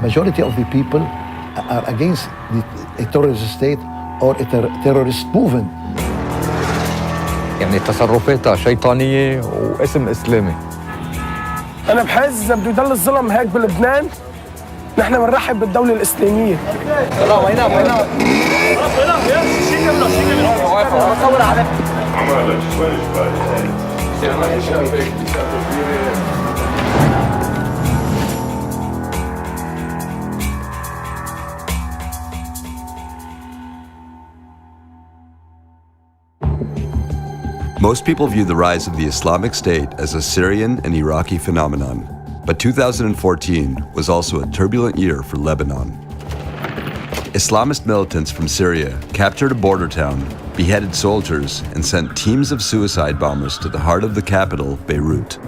majority of the people are against a terrorist state or a terrorist movement. يعني تصرفاتها شيطانية واسم إسلامي. أنا بحس بده يضل الظلم هيك بلبنان، نحن بنرحب بالدولة الإسلامية. Most people view the rise of the Islamic State as a Syrian and Iraqi phenomenon, but 2014 was also a turbulent year for Lebanon. Islamist militants from Syria captured a border town, beheaded soldiers, and sent teams of suicide bombers to the heart of the capital, Beirut.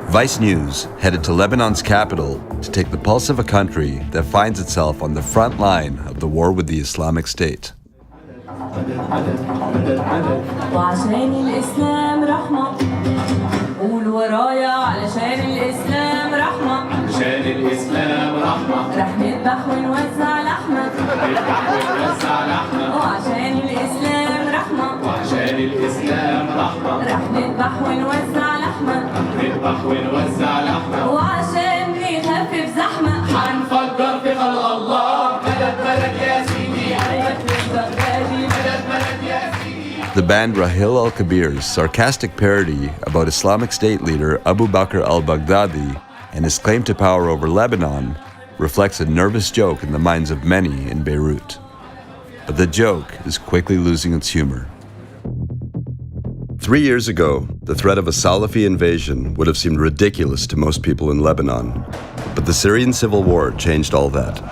Vice News headed to Lebanon's capital to take the pulse of a country that finds itself on the front line of the war with the Islamic State. وعشان الإسلام رحمة قول ورايا علشان الإسلام رحمة عشان الإسلام رحمة رح نذبح ونوزع لحمة وعشان الإسلام رحمة وعشان الإسلام رحمة رح نذبح ونوزع لحمة وعشان نخفف زحمة حنفجر في خلق الله مدد يا سيدي The band Rahil al-Kabir's sarcastic parody about Islamic State leader Abu Bakr al-Baghdadi and his claim to power over Lebanon reflects a nervous joke in the minds of many in Beirut. But the joke is quickly losing its humor. 3 years ago, the threat of a Salafi invasion would have seemed ridiculous to most people in Lebanon. But the Syrian civil war changed all that.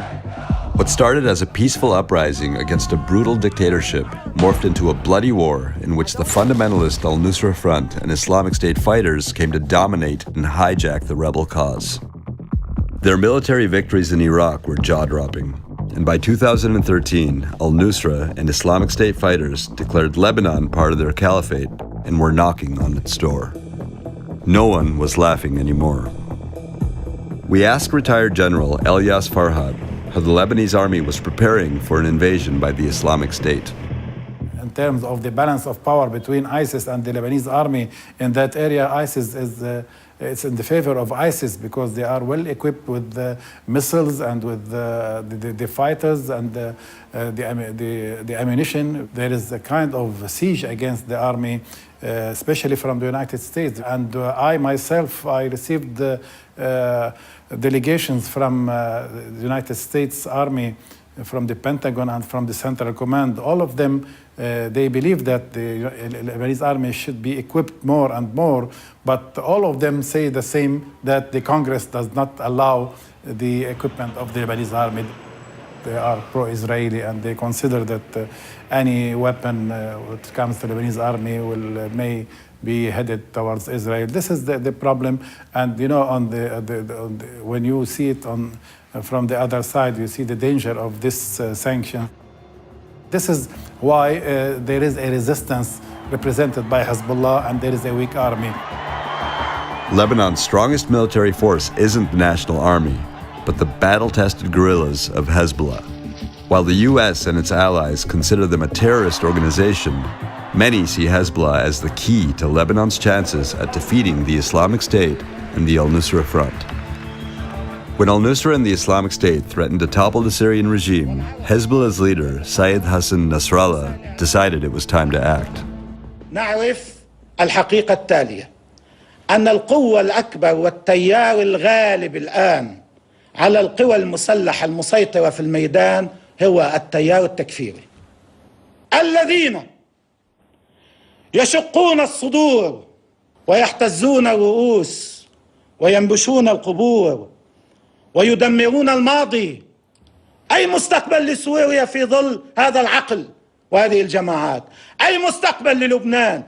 What started as a peaceful uprising against a brutal dictatorship morphed into a bloody war in which the fundamentalist al-Nusra Front and Islamic State fighters came to dominate and hijack the rebel cause. Their military victories in Iraq were jaw-dropping, and by 2013, al-Nusra and Islamic State fighters declared Lebanon part of their caliphate and were knocking on its door. No one was laughing anymore. We asked retired General Elyas Farhad how the Lebanese army was preparing for an invasion by the Islamic State. In terms of the balance of power between ISIS and the Lebanese army in that area, ISIS is it's in the favor of ISIS because they are well equipped with missiles and with the fighters and the ammunition. There is a kind of siege against the army, especially from the United States. And I myself, I received delegations from the United States Army, from the Pentagon and from the Central Command. All of them, they believe that the Lebanese army should be equipped more and more, but all of them say the same, that the Congress does not allow the equipment of the Lebanese army. They are pro-Israeli and they consider that any weapon that comes to the Lebanese army may be headed towards Israel. This is the problem, and you know, when you see it from the other side, you see the danger of this sanction. This is why there is a resistance represented by Hezbollah, and there is a weak army. Lebanon's strongest military force isn't the national army, but the battle-tested guerrillas of Hezbollah. While the US and its allies consider them a terrorist organization, many see Hezbollah as the key to Lebanon's chances at defeating the Islamic State and the al-Nusra Front. When al-Nusra and the Islamic State threatened to topple the Syrian regime, Hezbollah's leader, Sayyid Hassan Nasrallah, decided it was time to act. نعرف الحقيقة التالية أن القوة الأكبر والتيار الغالب الآن على القوى المسلحة المسيطرة في الميدان هو التيار التكفيري الذين يشقون الصدور ويحتزون الرؤوس وينبشون القبور ويدمرون الماضي. أي مستقبل لسوريا في ظل هذا العقل وهذه الجماعات؟ أي مستقبل للبنان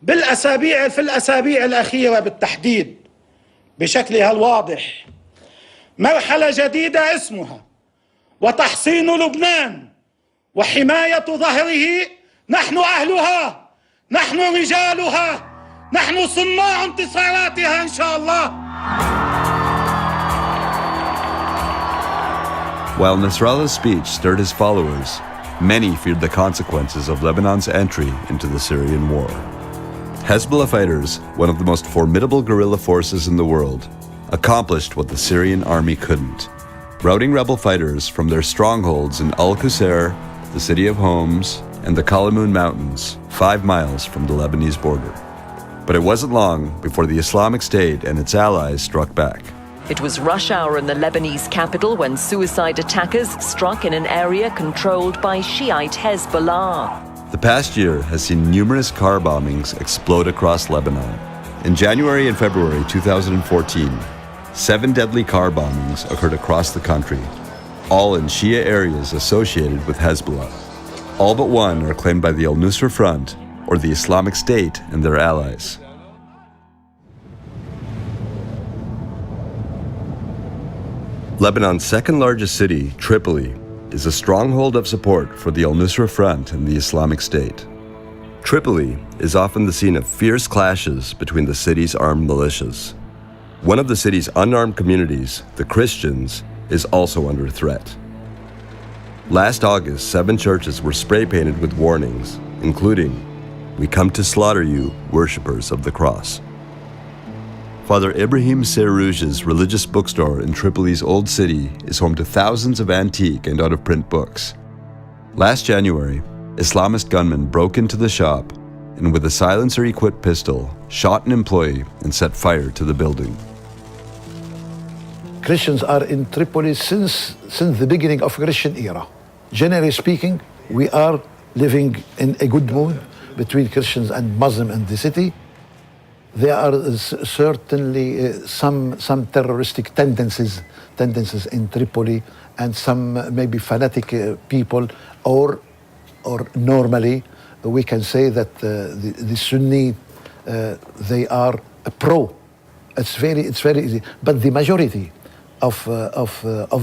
في الأسابيع الأخيرة بالتحديد بشكلها الواضح؟ مرحلة جديدة اسمها وتحصين لبنان وحماية ظهره. نحن أهلها، نحن رجالها، نحن صناع انتصاراتها إن شاء الله. While Nasrallah's speech stirred his followers, many feared the consequences of Lebanon's entry into the Syrian war. Hezbollah fighters, one of the most formidable guerrilla forces in the world, accomplished what the Syrian army couldn't, routing rebel fighters from their strongholds in Al-Qusair, the city of Homs, and the Kalamoun Mountains, 5 miles from the Lebanese border. But it wasn't long before the Islamic State and its allies struck back. It was rush hour in the Lebanese capital when suicide attackers struck in an area controlled by Shiite Hezbollah. The past year has seen numerous car bombings explode across Lebanon. In January and February 2014, 7 deadly car bombings occurred across the country, all in Shia areas associated with Hezbollah. All but one are claimed by the al-Nusra Front or the Islamic State and their allies. Lebanon's second largest city, Tripoli, is a stronghold of support for the al-Nusra Front and the Islamic State. Tripoli is often the scene of fierce clashes between the city's armed militias. One of the city's unarmed communities, the Christians, is also under threat. Last August, 7 churches were spray-painted with warnings, including, "We come to slaughter you, worshippers of the cross." Father Ibrahim Serrouj's religious bookstore in Tripoli's Old City is home to thousands of antique and out-of-print books. Last January, Islamist gunmen broke into the shop and with a silencer-equipped pistol, shot an employee and set fire to the building. Christians are in Tripoli since the beginning of Christian era. Generally speaking, we are living in a good mood between Christians and Muslims in the city. There are certainly some terroristic tendencies in Tripoli, and some maybe fanatic people, or normally we can say that the Sunni they are pro. It's very easy, but the majority of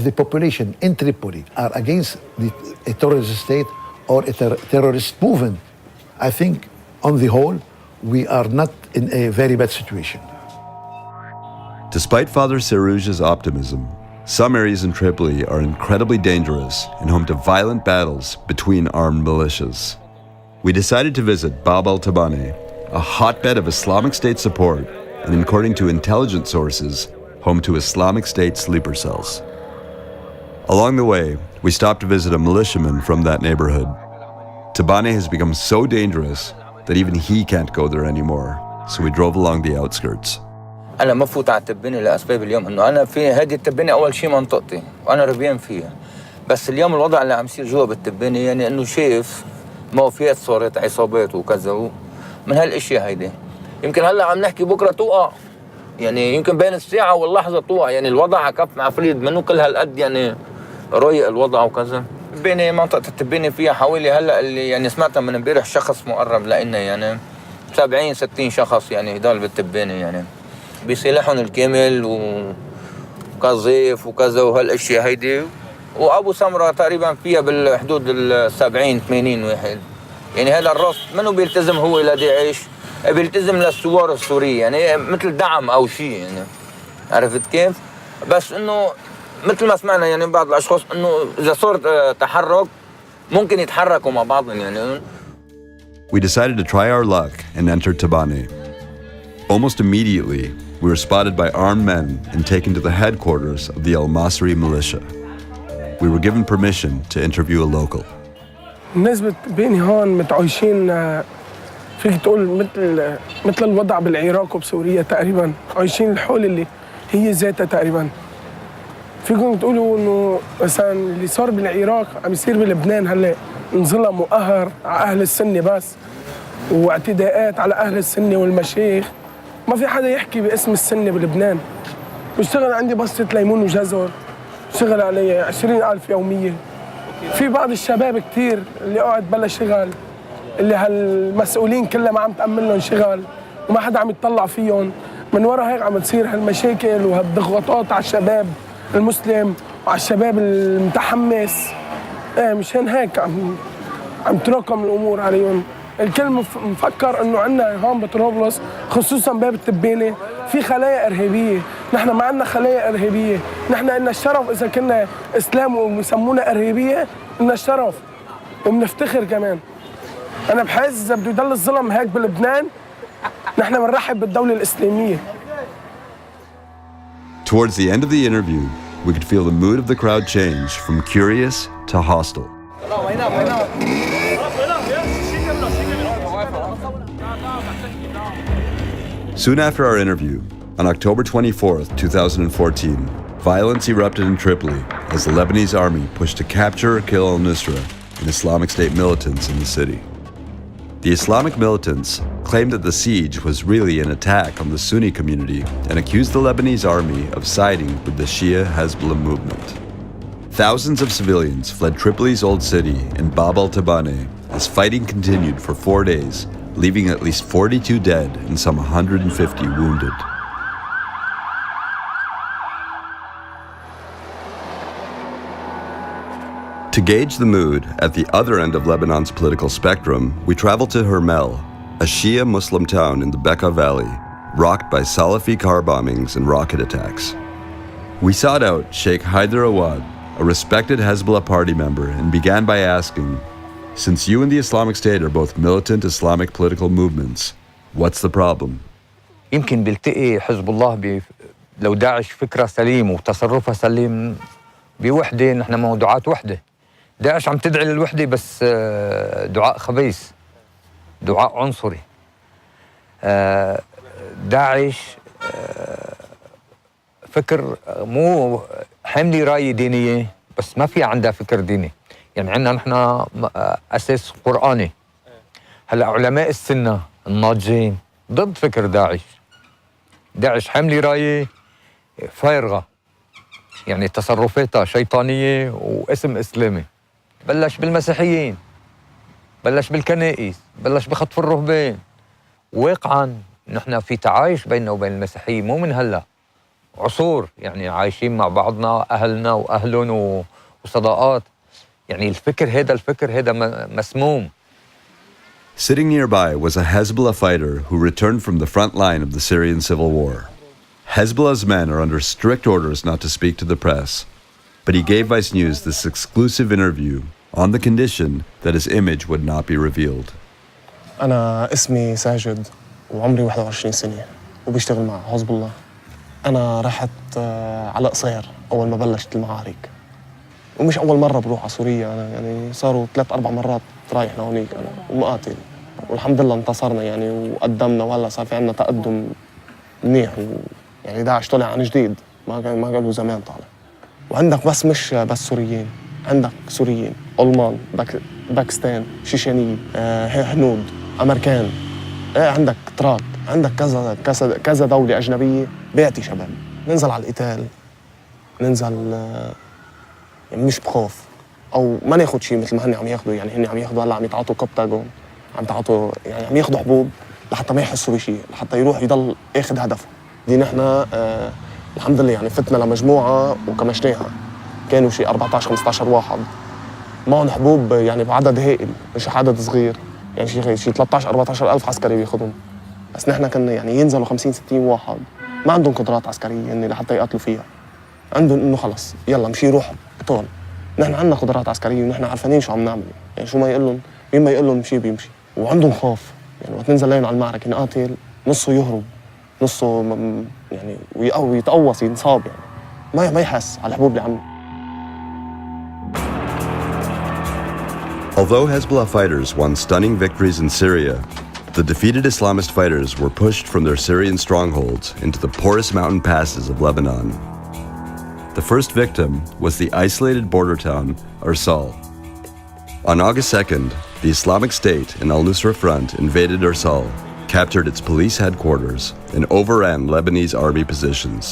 the population in Tripoli are against a terrorist state or a terrorist movement. I think on the whole, we are not in a very bad situation. Despite Father Serrouj's optimism, some areas in Tripoli are incredibly dangerous and home to violent battles between armed militias. We decided to visit Bab al-Tabane, a hotbed of Islamic State support, and according to intelligence sources, home to Islamic State sleeper cells. Along the way, we stopped to visit a militiaman from that neighborhood. Tabane has become so dangerous that even he can't go there anymore, so we drove along the outskirts. أنا ما فوت على التبانة لأسباب اليوم إنه أنا في هذه التبانة أول شيء منطقتي وأنا ربيان فيها، بس اليوم الوضع اللي عم يصير جوا بالتبانة يعني إنه شايف موفيات صارت عصابات وكذا من هالأشياء هيدي. يمكن هلا عم نحكي بكرة توقع، يعني يمكن بين الساعة واللحظة توقع، يعني الوضع على كف عفريت منو كل هالقد يعني رايق الوضع وكذا. التبانة منطقة التبانة فيها حوالي هلا اللي يعني سمعتها من امبارح شخص مقرب لنا يعني 70-60 شخص يعني هدول بالتبانة يعني بسلاحهم الكامل وقذيف وكذا وهالاشياء هيدي، وابو سمره تقريبا فيها بالحدود ال70-80 واحد. يعني هذا الراس منو بيلتزم هو لداعش، بيلتزم للثوار السوريين يعني مثل دعم او شيء يعني، عرفت كيف؟ بس انه مثل ما سمعنا يعني بعض الاشخاص انه اذا صار تحرك ممكن يتحركوا مع بعضهم يعني. We decided to try our luck and entered Tabane. Almost immediately, we were spotted by armed men and taken to the headquarters of the Al-Masri militia. We were given permission to interview a local. الناس بيني هون متعايشين فيك تقول مثل الوضع بالعراق وبسوريا تقريبا، عايشين الحول اللي هي ذاتها تقريبا. فيكم تقولوا انه مثلا اللي صار بالعراق عم يصير بلبنان هلا، انظلم وقهر على اهل السنه بس، واعتداءات على اهل السنه والمشايخ. ما في حدا يحكي باسم السنه بلبنان. بشتغل عندي بسطة ليمون وجزر، بشتغل علي 20,000 يوميه. في بعض الشباب كثير اللي قاعد بلا شغل، اللي هالمسؤولين كلها ما عم تأمن لهم شغل وما حدا عم يتطلع فيهم. من ورا هيك عم تصير هالمشاكل وهالضغوطات على الشباب المسلم وعلى الشباب المتحمس. مشان هيك عم تراكم الامور عليهم. الكل مفكر انه عندنا هون بطرابلس خصوصا باب التبانه في خلايا ارهابيه، نحن ما عندنا خلايا ارهابيه، نحن لنا الشرف اذا كنا اسلام ويسمونا ارهابيه، لنا الشرف وبنفتخر كمان. انا بحس اذا بده يضل الظلم هيك بلبنان نحن بنرحب بالدوله الاسلاميه. Towards the end of the interview, we could feel the mood of the crowd change from curious to hostile. Soon after our interview, on October 24th, 2014, violence erupted in Tripoli as the Lebanese army pushed to capture or kill al-Nusra and Islamic State militants in the city. The Islamic militants claimed that the siege was really an attack on the Sunni community and accused the Lebanese army of siding with the Shia Hezbollah movement. Thousands of civilians fled Tripoli's old city in Bab al-Tabane as fighting continued for 4 days, leaving at least 42 dead and some 150 wounded. To gauge the mood at the other end of Lebanon's political spectrum, we traveled to Hermel, a Shia Muslim town in the Bekaa Valley, rocked by Salafi car bombings and rocket attacks. We sought out Sheikh Haider Awad, a respected Hezbollah party member, and began by asking, since you and the Islamic State are both militant Islamic political movements, what's the problem? يمكن بيلتقي حزب الله لو داعش فكرة سليم وتصرفها سليم بوحدة، نحن موضوعات وحدة. داعش عم تدعي للوحدة بس دعاء خبيث، دعاء عنصري. داعش فكر مو حملي راية دينية بس ما في عندها فكر ديني. يعني عندنا نحن أساس قرآني. هلا علماء السنة الناضجين ضد فكر داعش. داعش حملي راية فارغة، يعني تصرفاتها شيطانية واسم إسلامي. بلش بالمسيحيين، بلش بالكنائس، بلش بخطف الرهبان. واقعاً نحن في تعايش بيننا وبين المسيحيين مو من هلا، عصور يعني عايشين مع بعضنا، أهلنا وأهلهم وصداقات. يعني الفكر هذا مسموم. Sitting nearby was a Hezbollah fighter who returned from the front line of the Syrian civil war. Hezbollah's men are under strict orders not to speak to the press, but he gave Vice News this exclusive interview on the condition that his image would not be revealed. أنا اسمي ساجد وعمري 21 سنة وبشتغل مع حزب الله. أنا رحت على قصير أول ما بلشت المعارك، ومش أول مرة بروح على سوريا. أنا يعني صاروا 3-4 مرات رايح لهونيك أنا ومقاتل، والحمد لله انتصرنا يعني وقدمنا، وهلا صار في عنا تقدم منيح، يعني داعش طلع عن جديد، ما قالوا زمان طالع. وعندك بس مش بس سوريين، عندك سوريين، ألمان، باكستان، شيشانيين، هنود، أمريكان، عندك تراك، عندك كذا دولة أجنبية. بيعتي شباب ننزل على القتال، ننزل يعني مش بخوف او ما ناخذ شيء مثل ما هن عم ياخذوا. يعني هن عم ياخذوا هلا عم يتعاطوا كبتاجون، عم يتعاطوا يعني عم ياخذوا حبوب لحتى ما يحسوا بشيء، لحتى يروح يضل اخذ هدفه. دي نحن الحمد لله يعني فتنا لمجموعه وكمشناها، كانوا شيء 14-15 واحد معهم حبوب يعني بعدد هائل، مش عدد صغير، يعني شيء 13-14 ألف عسكري بياخذهم. بس نحن كنا يعني ينزلوا 50-60 واحد ما عندهم قدرات عسكريه يعني لحتى يقاتلوا فيها، عندهم انه خلص يلا مشي روح طول. نحن عندنا قدرات عسكريه ونحن عارفين شو عم نعمل، يعني شو ما يقول لهم مين ما يقول لهم مشي بيمشي. وعندهم خوف، يعني وقت ننزل لهم على المعركه نقاتل نصه يهرب، نصه يعني ويتقوص ينصاب، يعني ما يحس على الحبوب اللي عم. Although Hezbollah fighters won stunning victories in Syria, the defeated Islamist fighters were pushed from their Syrian strongholds into the porous mountain passes of Lebanon. The first victim was the isolated border town Arsal. On August 2nd, the Islamic State and al-Nusra Front invaded Arsal, captured its police headquarters, and overran Lebanese army positions,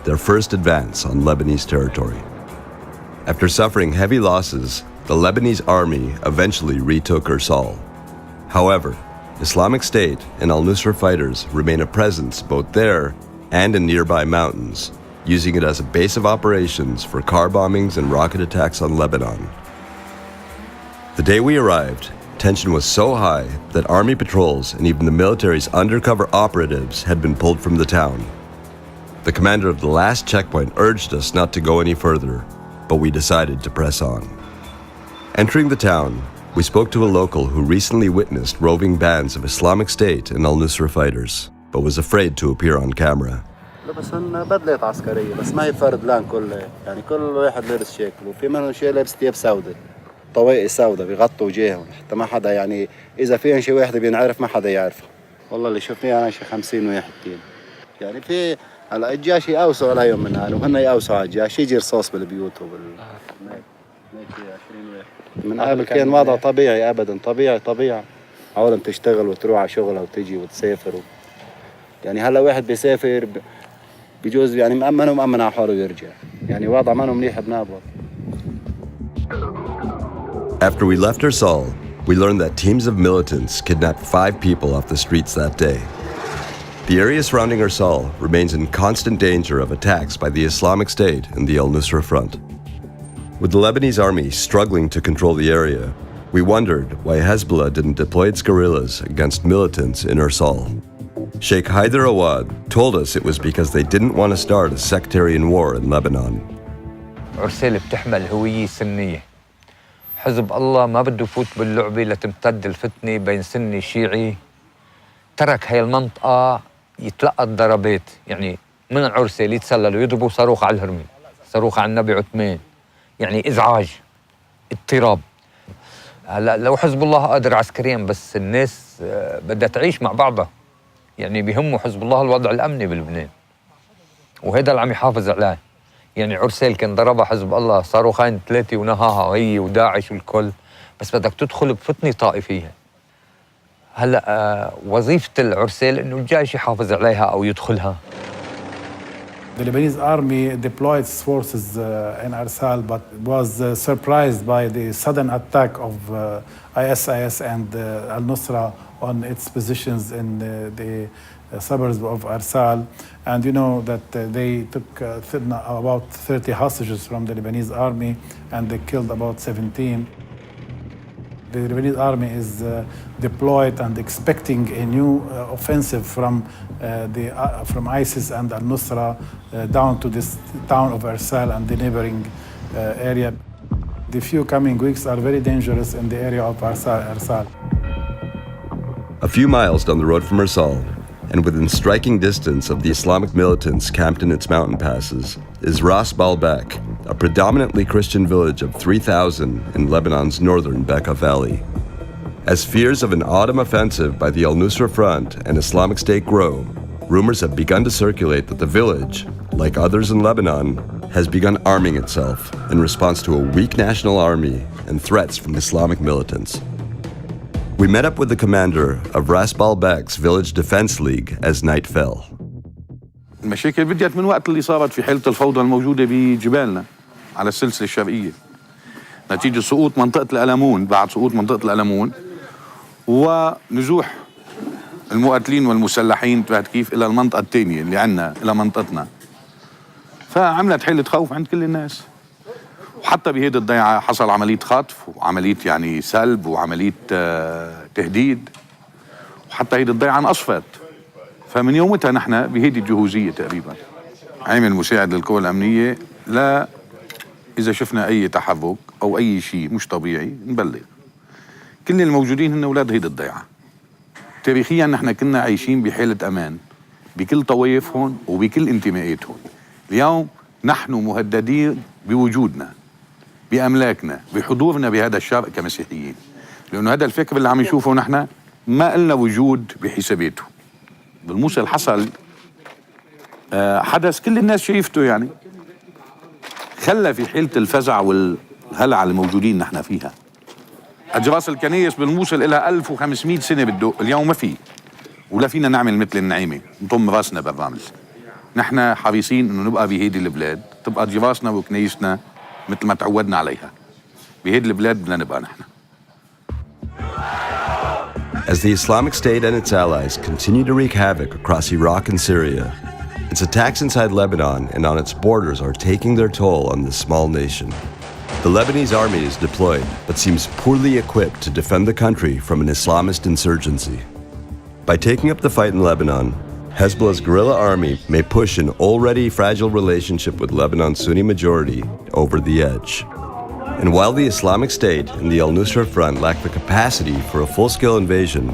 their first advance on Lebanese territory. After suffering heavy losses, the Lebanese army eventually retook Arsal. However, Islamic State and al-Nusra fighters remain a presence both there and in nearby mountains, using it as a base of operations for car bombings and rocket attacks on Lebanon. The day we arrived, tension was so high that army patrols and even the military's undercover operatives had been pulled from the town. The commander of the last checkpoint urged us not to go any further, but we decided to press on. Entering the town, we spoke to a local who recently witnessed roving bands of Islamic State and al-Nusra fighters, but was afraid to appear on camera. لبس بدلة عسكرية بس ما هي فرد لان كله يعني كل واحد لابس شكل وفي منهم شيء لابس ثياب سوداء طواقي سوداء بيغطوا وجههم حتى ما حدا يعني إذا فيهم شيء واحد بينعرف ما حدا يعرفه. والله اللي شفناه أنا شي 50 واحد يعني في هلا الجيش يقوسوا عليهم من هان وهن يقوسوا على الجيش يجي رصاص بالبيوت من قبل كان وضع طبيعي أبدا طبيعي عالم تشتغل وتروح على شغلها وتجي وتسافر يعني هلا واحد بيسافر بجوز يعني مأمن على حاله ويرجع يعني وضع منه منيح بنابل. After we left Arsal, we learned that teams of militants kidnapped 5 people off the streets that day. The area surrounding Arsal remains in constant danger of attacks by the Islamic State and the al-Nusra Front. With the Lebanese army struggling to control the area, we wondered why Hezbollah didn't deploy its guerrillas against militants in Arsal. Sheikh Haider Awad told us it was because they didn't want to start a sectarian war in Lebanon. عرسيل بتحمل هوية سنية. حزب الله ما بده يفوت باللعبة لتمتد الفتنة بين سني شيعي. ترك هاي المنطقة يتلقى الضربات، يعني من عرسيل يتسللوا يضربوا صاروخ على الهرمي، صاروخ على النبي عثمان، يعني إزعاج، اضطراب. هلا لو حزب الله قادر عسكريا بس الناس بدها تعيش مع بعضها. يعني بيهمه حزب الله الوضع الأمني بلبنان وهذا اللي عم يحافظ عليه. يعني عرسيل كان ضربها حزب الله صاروخين 3 ونهاها هي وداعش والكل، بس بدك تدخل بفتنة طائفية. هلا وظيفة العرسيل إنه الجيش يحافظ عليها أو يدخلها. The Lebanese army deployed its forces in Arsal, but was surprised by the sudden attack of ISIS and al-Nusra on its positions in the suburbs of Arsal. And you know that they took about 30 hostages from the Lebanese army and they killed about 17. The Lebanese army is deployed and expecting a new offensive from ISIS and al-Nusra down to this town of Arsal and the neighboring area. The few coming weeks are very dangerous in the area of Arsal. A few miles down the road from Arsal, and within striking distance of the Islamic militants camped in its mountain passes, is Ras Baalbek, a predominantly Christian village of 3,000 in Lebanon's northern Bekaa Valley. As fears of an autumn offensive by the al-Nusra Front and Islamic State grow, rumors have begun to circulate that the village, like others in Lebanon, has begun arming itself in response to a weak national army and threats from Islamic militants. We met up with the commander of Ras Baalbek's Village Defense League as night fell. المشاكل بدأت من وقت اللي صارت في حالة الفوضى الموجودة بجبالنا على السلسلة الشرقية نتيجة سقوط منطقة الألمون. بعد سقوط منطقة الألمون ونزوح المقاتلين والمسلحين كيف إلى المنطقة الثانية اللي عنا إلى منطقتنا، فعملت حالة خوف عند كل الناس. وحتى بهيدي الضيعة حصل عملية خطف وعملية يعني سلب وعملية تهديد، وحتى هيدي الضيعة انقصفت. فمن يومتها نحن بهيدي الجهوزية تقريبا عامل مساعد للقوى الأمنية، لا إذا شفنا أي تحرك أو أي شيء مش طبيعي نبلغ. كل الموجودين هن أولاد هيدي الضيعة. تاريخيا نحن كنا عايشين بحالة أمان بكل طوائفهم وبكل انتماءاتهم. اليوم نحن مهددين بوجودنا، بأملاكنا، بحضورنا بهذا الشرق كمسيحيين، لأنه هذا الفكر اللي عم نشوفه نحن ما إلنا وجود بحساباته. بالموصل حصل حدث كل الناس شايفته، يعني خلى في حالة الفزع والهلع الموجودين نحن فيها. أجراس الكنايس بالموصل إلها 1500 سنة بتدق، اليوم ما في ولا فينا نعمل مثل النعيمة نطم راسنا بالرمل. نحن حريصين إنه نبقى بهيدي البلاد تبقى جراسنا وكنايسنا مثل ما تعودنا عليها. بهيدي البلاد بدنا نبقى نحن. As the Islamic State and its allies continue to wreak havoc across Iraq and Syria, its attacks inside Lebanon and on its borders are taking their toll on this small nation. The Lebanese army is deployed, but seems poorly equipped to defend the country from an Islamist insurgency. By taking up the fight in Lebanon, Hezbollah's guerrilla army may push an already fragile relationship with Lebanon's Sunni majority over the edge. And while the Islamic State and the al-Nusra Front lack the capacity for a full-scale invasion,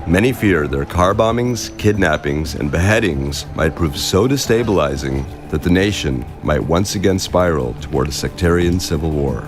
many fear their car bombings, kidnappings, and beheadings might prove so destabilizing that the nation might once again spiral toward a sectarian civil war.